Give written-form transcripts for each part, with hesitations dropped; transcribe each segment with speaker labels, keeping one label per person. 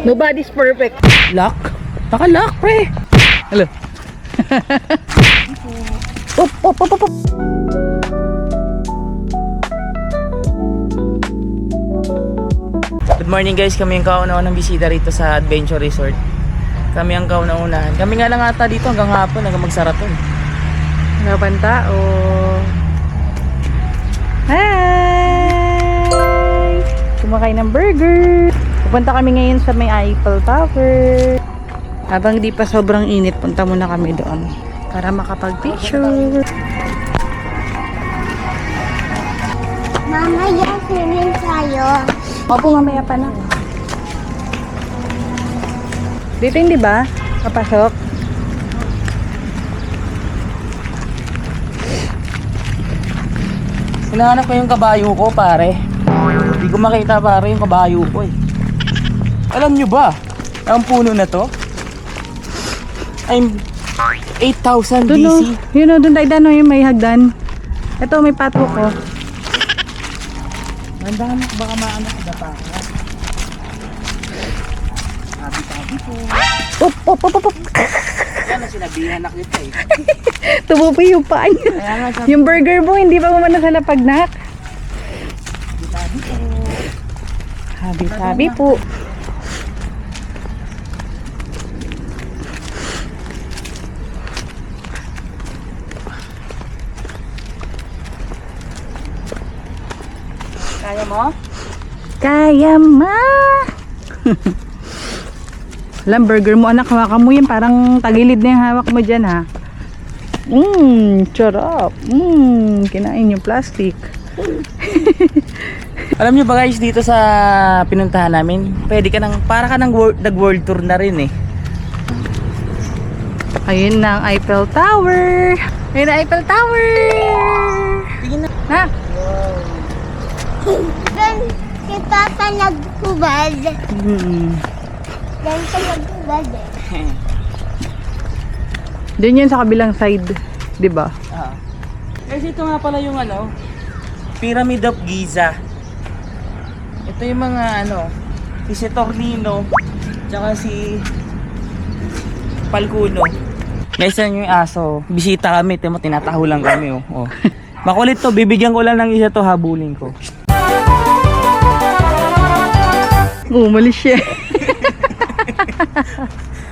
Speaker 1: Nobody's perfect.
Speaker 2: Lock? Naka-lock, pre. Hello. Op, op, op, op, op. Good morning guys, kami yung kauna-unang bisita rito sa Adventure Resort. Kami ang kauna-unahan. Kami nga lang ata dito hanggang hapon, hanggang magsaraton.
Speaker 1: Harapan tao. Hi! Kumakain ng burger. Pupunta kami ngayon sa may Eiffel Tower. Habang di pa sobrang init, punta muna kami doon para makapag-picture.
Speaker 3: Mama, yes, swimming tayo.
Speaker 1: Opo, mamaya pa na. Dito hindi ba? Kapasok?
Speaker 2: Hinahanap ko yung kabayo ko, pare. Hindi ko makita, pare, yung kabayo ko eh. Alam nyo ba, ang puno na to I'm 8,000
Speaker 1: Doon o.
Speaker 2: BC.
Speaker 1: Yun o, doon tayo dano yung may hagdan. Ito, may pato ko.
Speaker 2: Nandahan ko baka maanak na pa. Sabi po.
Speaker 1: Op, op, op, op, op.
Speaker 2: Yan ang sinabihan na kita eh.
Speaker 1: Tumupi yung paa niya.
Speaker 2: Kaya nga sabi,
Speaker 1: Yung burger mo, hindi pa umano sa lapagnak.
Speaker 2: sabi po.
Speaker 1: Sabi po.
Speaker 2: Kaya mo?
Speaker 1: Kaya ma. Alam, burger mo anak, hawakan mo yan. Parang tagilid na yung hawak mo dyan ha. Charap. Kinain yung plastic.
Speaker 2: Alam nyo ba guys, dito sa pinuntahan namin, pwede ka nang, para ka nang nag-world tour na rin eh.
Speaker 1: Ayun na ang Eiffel Tower. Ayun na Eiffel Tower.
Speaker 2: Tingin na.
Speaker 1: Na.
Speaker 3: Doon si Papa nagkubad. Doon siya nagkubad eh.
Speaker 1: Doon yan sa kabilang side, 'di ba?
Speaker 2: Ah. Kasi ito nga pala yung ano, Pyramid of Giza. Ito yung mga ano, si Tornino, tsaka si Falcuno. Guys, yan yung aso. Bisita kami, tinataho lang kami oh. Oh. Makulit to, bibigyan ko lang ng isa to, habulin ko.
Speaker 1: Umalis siya.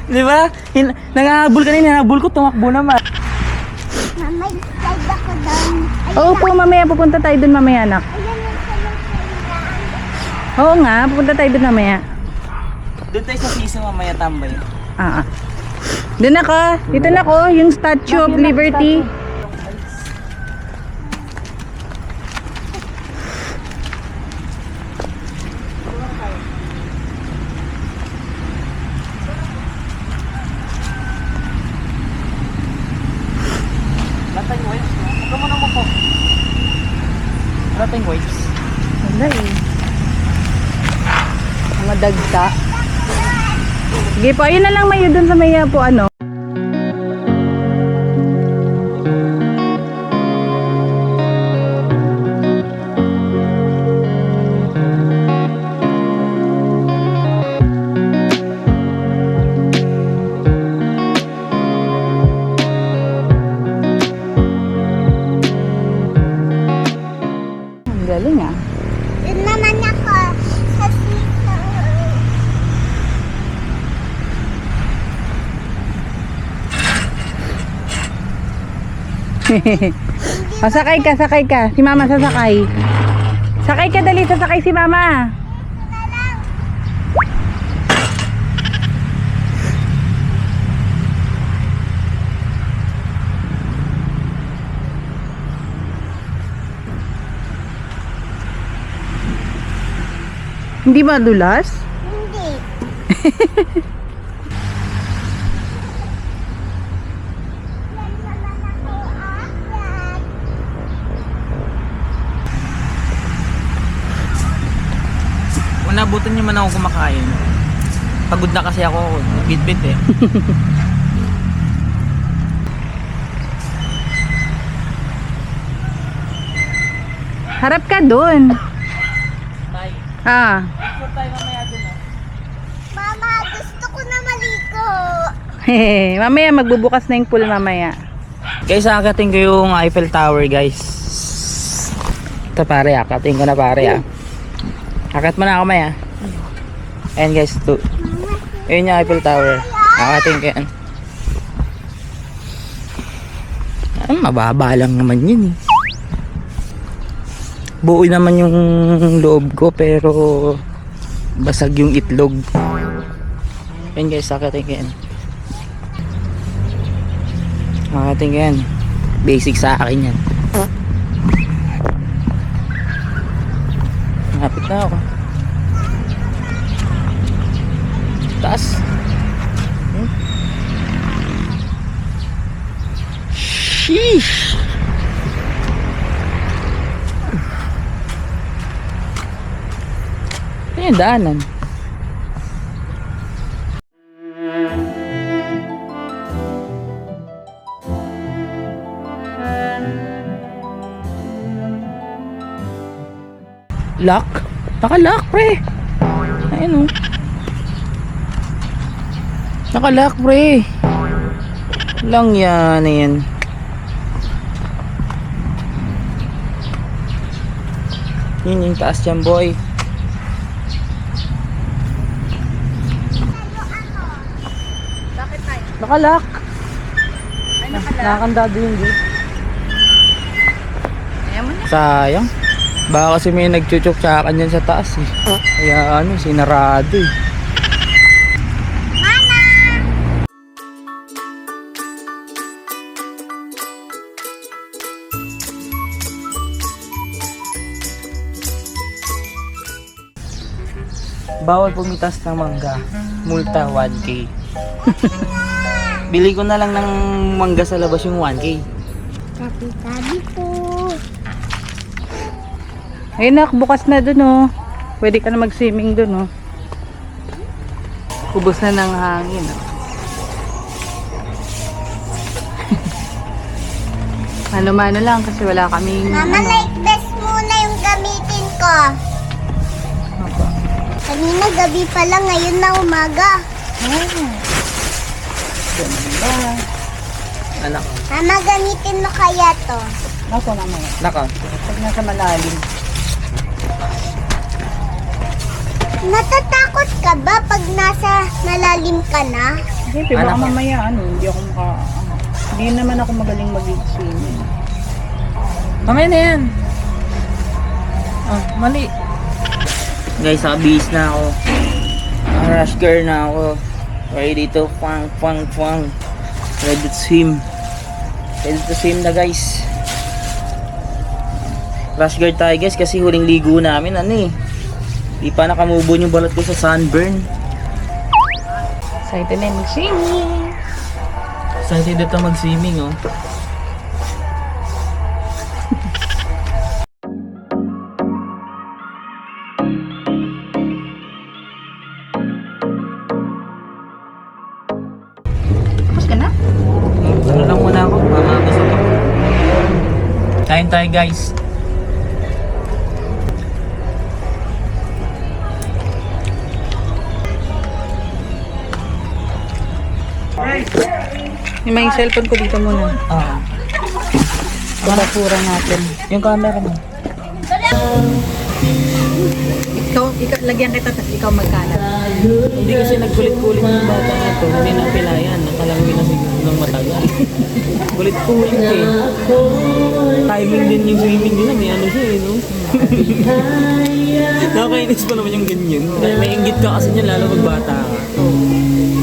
Speaker 2: Di ba? Nangahabol ka na, hinahabol ko, tumakbo naman.
Speaker 3: Mama, slide ako doon.
Speaker 1: Oo po, mamaya pupunta tayo doon mamaya anak.
Speaker 3: Ayan yung
Speaker 1: Oo nga, pupunta tayo doon mamaya.
Speaker 2: Doon tayo sa piso mamaya tambay.
Speaker 1: Ah. Doon ako. Dito na ako, yung Statue of Liberty.
Speaker 2: Latay waves, no? Huwag ka muna mo po. Latay waves.
Speaker 1: Wala eh. Mga dagta. Sige po, ayun na lang mayo doon sa may po ano. Ang galing ah.
Speaker 3: Doon naman ako sa sito.
Speaker 1: Sakay ka, sakay ka. Si mama sasakay. Sakay ka, dali, sasakay si mama. Hindi ba dulas?
Speaker 3: Hindi. Yan naman ako akyat.
Speaker 2: Kung nabutan niyo man ako kumakain, pagod na kasi ako, bit-bit eh.
Speaker 1: Harap ka dun.
Speaker 2: Tay,
Speaker 1: Ah.
Speaker 2: picture tayo mamaya dun ah.
Speaker 3: Mama,
Speaker 1: Mamaya magbubukas na yung pool mamaya.
Speaker 2: Guys, akatin ko yung Eiffel Tower, guys. Ito pare, akatin ko na pare, ah. Akat mo na ako, Maya. Ayan, guys, ito. Ayun yung Eiffel Tower. Akatin ko yan. Mababa lang naman yun, eh. Buo naman yung loob ko, pero basag yung itlog. Ayan, guys, akatin ko yan. Akatin ko yan. Basic sa akin yan. Napit na ako. Taas. Sheesh. Ayan, daanan. Lock? Naka-lock, pre. Ayun, oh. Naka-lock, pre. Lang yan, yan. Yun yung taas dyan, boy.
Speaker 1: Bakit tayo?
Speaker 2: Naka-lock.
Speaker 1: Ay, nakala.
Speaker 2: Nakakandado yung gate.
Speaker 1: Ayaw mo na.
Speaker 2: Sayang. Baka kasi may nagchuchuk-tsakan dyan sa taas, eh. Kaya ano, sinarado, eh. Bawal pumitas ng mangga. Multa 1K. Bili ko na lang ng mangga sa labas yung 1K.
Speaker 3: Tabi-tabi po.
Speaker 1: Ayun nak, bukas na dun oh. Pwede ka na mag-swimming dun oh. Kubos na ng hangin oh. Mano-mano lang kasi wala kaming
Speaker 3: Mama, light vest muna yung gamitin ko. Kanina gabi pa lang, ngayon na umaga.
Speaker 2: Anak.
Speaker 3: Mama, gamitin mo kaya to.
Speaker 1: Nako mamaya.
Speaker 2: Naka.
Speaker 1: Pag nasa malalim.
Speaker 3: Natatakot ka ba pag nasa malalim ka na?
Speaker 1: Hindi, baka
Speaker 2: Anak.
Speaker 1: mamaya hindi ako hindi naman ako magaling mag-swimming.
Speaker 2: Mamaya na yan. Oh, mali. Guys, nakabihis na ako. Rush girl na ako. Ready to fang. Ready to swim. Ready to swim na, guys. Rush guard tayo, guys, kasi huling ligo namin, ano eh. Di pa nakamubon yung balat ko sa sunburn.
Speaker 1: Excited na mag-swimming.
Speaker 2: Excited dito mag-swimming, oh.
Speaker 1: Tapos ka na?
Speaker 2: Ano lang muna ako, mamabasok ako. Kain tayo, guys.
Speaker 1: Yung cellphone ko dito muna.
Speaker 2: Ah.
Speaker 1: Ang basura natin.
Speaker 2: Yung camera mo.
Speaker 1: Ikaw, lagyan kita tapos ikaw magkalat.
Speaker 2: Hindi kasi nagkulit-kulit yung bata na ito. Hindi na pilayan. Nakalangin na siguro ng matagal. Kulit-kulit eh. Timing din yung swimming nila. May ano siya eh, no? Nakakainis pa naman yung ganyan. May inggit ka kasi niya lalo pag bata ka.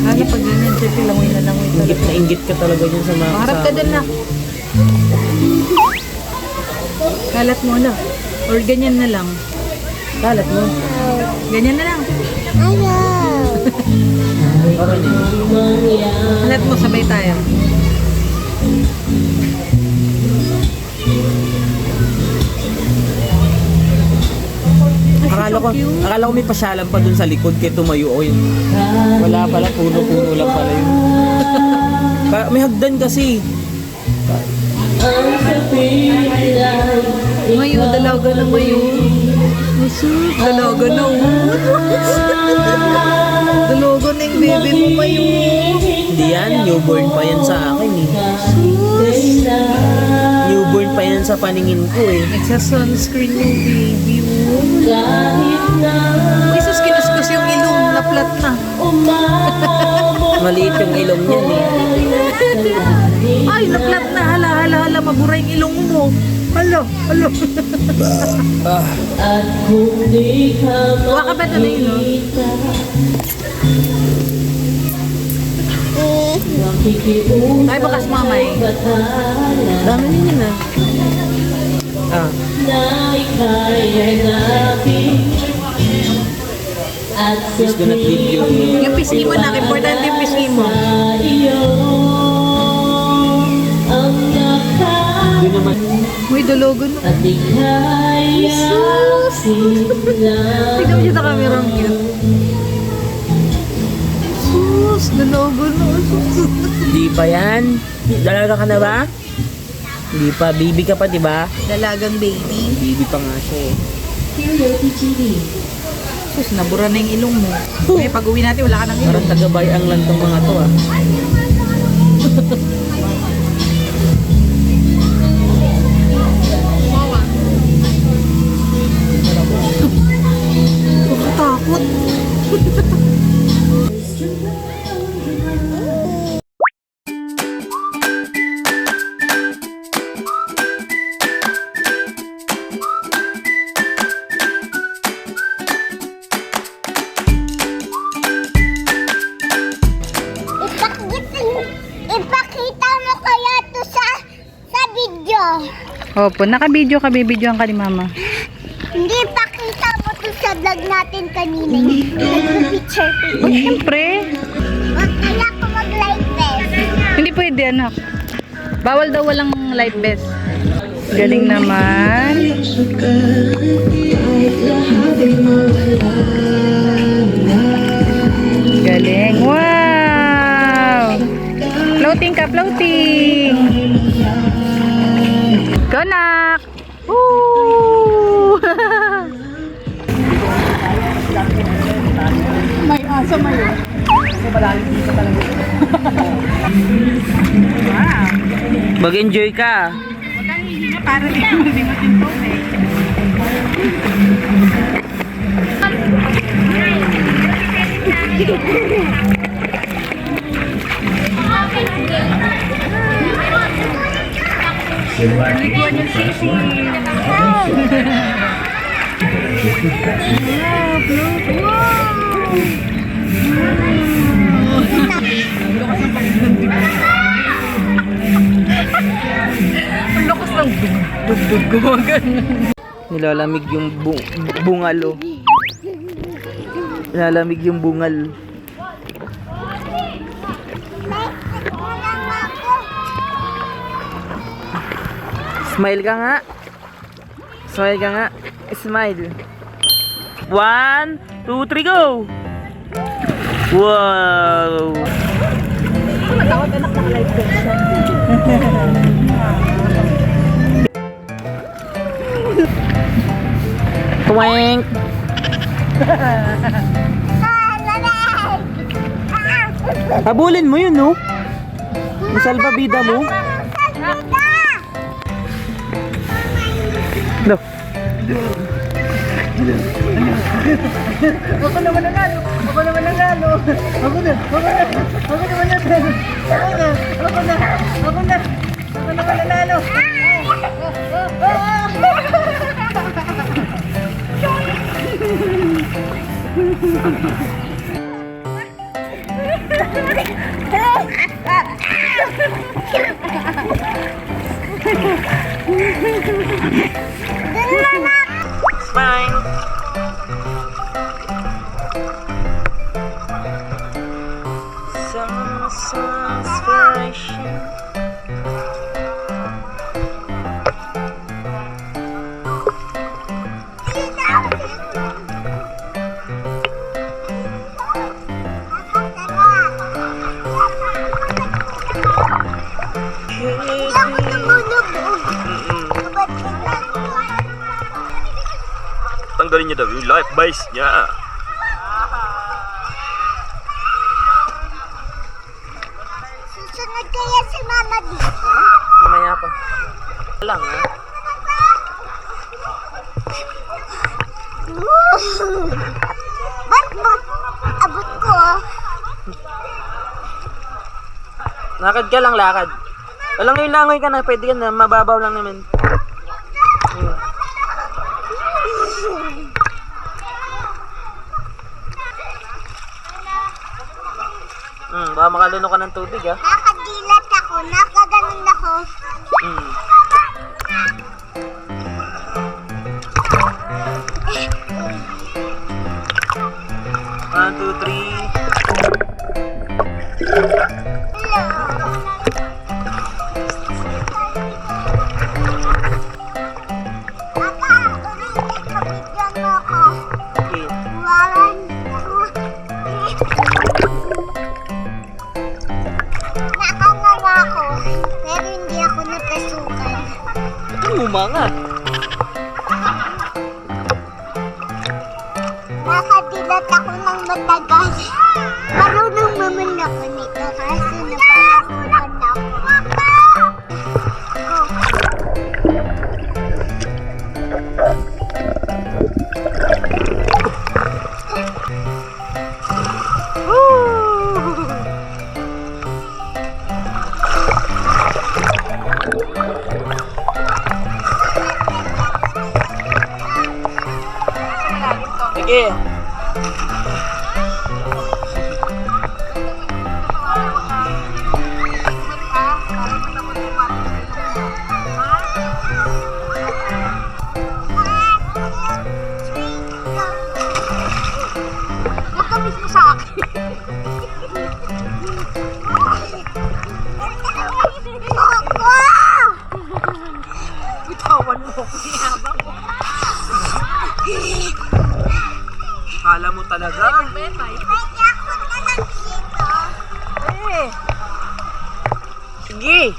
Speaker 1: Ano pag ganyan, siyempre langoy na langoy
Speaker 2: Inggit
Speaker 1: talaga.
Speaker 2: na inggit ka talaga dyan sa mga
Speaker 1: Maharap ka dun na. Kalat mo na. Or ganyan na lang.
Speaker 2: Kalat mo.
Speaker 1: Ganyan na lang.
Speaker 3: Ayaw.
Speaker 2: Okay na.
Speaker 1: Kalat mo, sabay tayo.
Speaker 2: Akala ko may pasyalan pa dun sa likod kaya tumayo ko yun. Wala pala, puno-puno lang pala yun. May hagdan kasi.
Speaker 1: Mayo, dalaga na mayo. Masuk, dalaga na oh. Dalaga na yung baby mo mayo.
Speaker 2: Hindi yan, newborn pa yan sa akin eh. Newborn pa yan sa paningin ko eh.
Speaker 1: Nagsa-sunscreen yung baby mo. Isus, kinuskus yung ilong, naplat na.
Speaker 2: Maliit yung ilong niyan eh.
Speaker 1: Ay, naplat na. Hala, mabura yung ilong mo. Hala. Huwa ka ba ito na yun, no? Ay, bakas mamay.
Speaker 2: Dami niya na. Ah. Please do not leave you.
Speaker 1: Yung pisngi mo na, importante yung pisngi mo.
Speaker 2: Doon naman.
Speaker 1: Uy, dulugon mo. Jesus! Tignan mo dyan sa camera, ang cute. Jesus, dulugon mo.
Speaker 2: Di pa yan? Dalaga ka na ba? Di pa, baby ka pa, di ba?
Speaker 1: Dalagang baby.
Speaker 2: Baby pa nga siya eh.
Speaker 1: Sus, nabura na yung ilong mo. May pag-uwi natin, wala ka ng ilong.
Speaker 2: Parang tagabayang lang tong mga to ah.
Speaker 1: Takot.
Speaker 3: Ipakita mo kaya to sa video.
Speaker 1: Opo, naka-video ka, bibidyoan ka ni mama.
Speaker 3: Hindi ipakita mo to sa vlog natin kanina. Nag-picture ko.
Speaker 1: Oh, siyempre.
Speaker 3: Wag kaya ako mag-live best.
Speaker 1: Hindi pwede, anak. Bawal daw walang life vest. Galing naman. Galing. Wow! Floating ka, floating! Go, nak! Woo! May aso, may
Speaker 2: Mag-enjoy ka.
Speaker 1: para di mo din po eh. Liguan yung sisi. Ang lakas ng dugdug gumagan.
Speaker 2: Nilalamig yung bungalo. Nilalamig yung bungal. Smile ka nga. Smile ka nga. Smile. 1, 2, 3, go! Wow!
Speaker 1: Matawag anak ng live version.
Speaker 2: Twink! Habulin mo yun, no? Yung salbabida mo. No.
Speaker 1: Ako naman nanalo. Ako naman nanalo. Ako naman nanalo. Ako naman nanalo.
Speaker 2: Smile! Some inspiration.
Speaker 4: Tanggalin niya daw yung life base niya.
Speaker 2: Lakad ka lang, lakad. Langoy ka na, pwede ka na, mababaw lang naman. Baka makalunok ka ng tubig, ha?
Speaker 3: Nakadilat ako, nakaganon ako.
Speaker 2: One, two, three. Okay.
Speaker 3: Nakanganga ako, pero hindi ako napasukan.
Speaker 2: Umanga.
Speaker 3: Nakadilat ako ng matagal. Marunong naman ako nito kasi napapasukan ako.
Speaker 2: Sige.
Speaker 3: Nagkamis mo sa akin.
Speaker 2: Bitawan mo ako. Kala mo talaga?
Speaker 3: Pwede ako na nandito.
Speaker 2: Sige.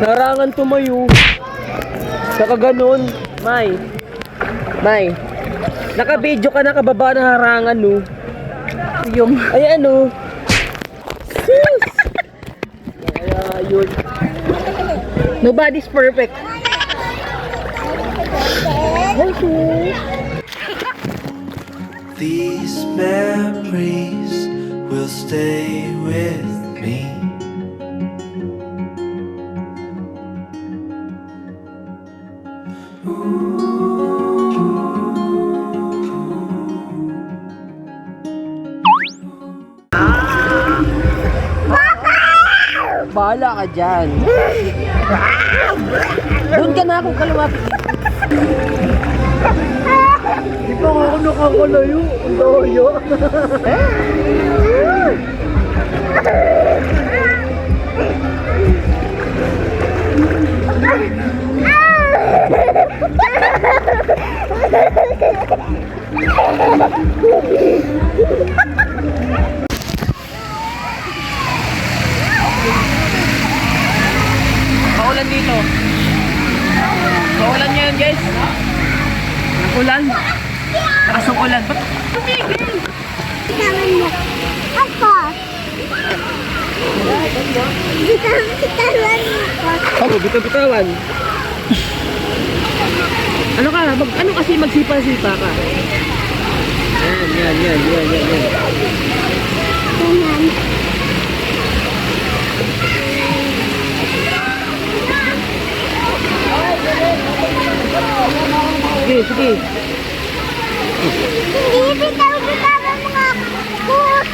Speaker 2: Narangan tumayo. Saka ganun. May. Naka-video ka na kababa ng harangan, no?
Speaker 1: Yung
Speaker 2: Ay, ano? Sus! Kaya, yun.
Speaker 1: nobody's perfect.
Speaker 4: These memories will stay with me.
Speaker 2: Bahala ka dyan. Doon ka na ako kalumapit. Di pa ako nakakalayo. Ang daya. Paulan dito. Paulan ngayon, guys. Ulan. Nakasong ulan. Ba't tumigil?
Speaker 3: Bitawan mo. Ako. Bitawan mo ako.
Speaker 2: Ako, bitaw-bitawan. Ano ka? Ano kasi magsipa-sipa ka? Yan.
Speaker 3: Ganyan.
Speaker 2: Sige, sige.
Speaker 3: Hindi bitaw-bitaw ang mga food.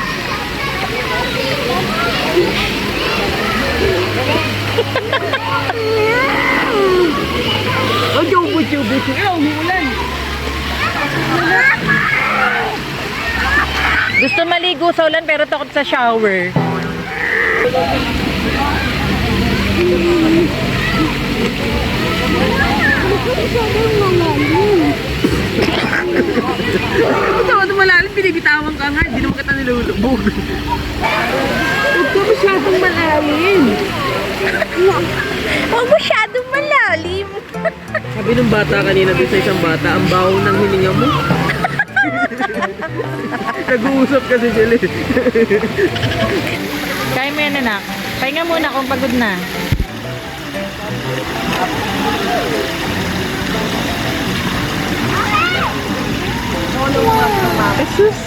Speaker 2: Oh, jubo-jubo. Ayaw, umuulan.
Speaker 1: Gusto maligo sa ulan pero takot sa shower.
Speaker 2: Ito malalim, binibitawan ka nga. Hindi naman kita nilulubog. Huwag ka masyadong malalim.
Speaker 1: Huwag masyadong malalim.
Speaker 2: Sabi nung bata kanina doon sa isang bata, ang baho ng hininga mo. Nag-uusap kasi sila eh.
Speaker 1: Kaya mo yan, anak. Pahinga muna kung pagod na. Jesus.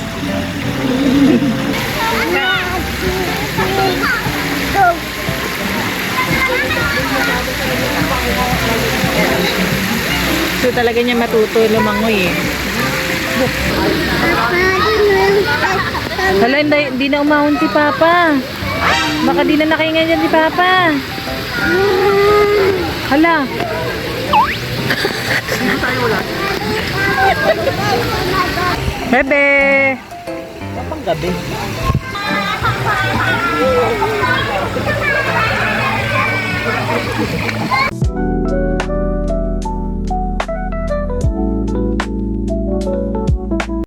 Speaker 1: So talaga niya matuto lumangoy eh. Hala, hindi na umahon si Papa. Baka di na nakahinga dyan si Papa. Hala. Bebe.
Speaker 2: Kapang gabi.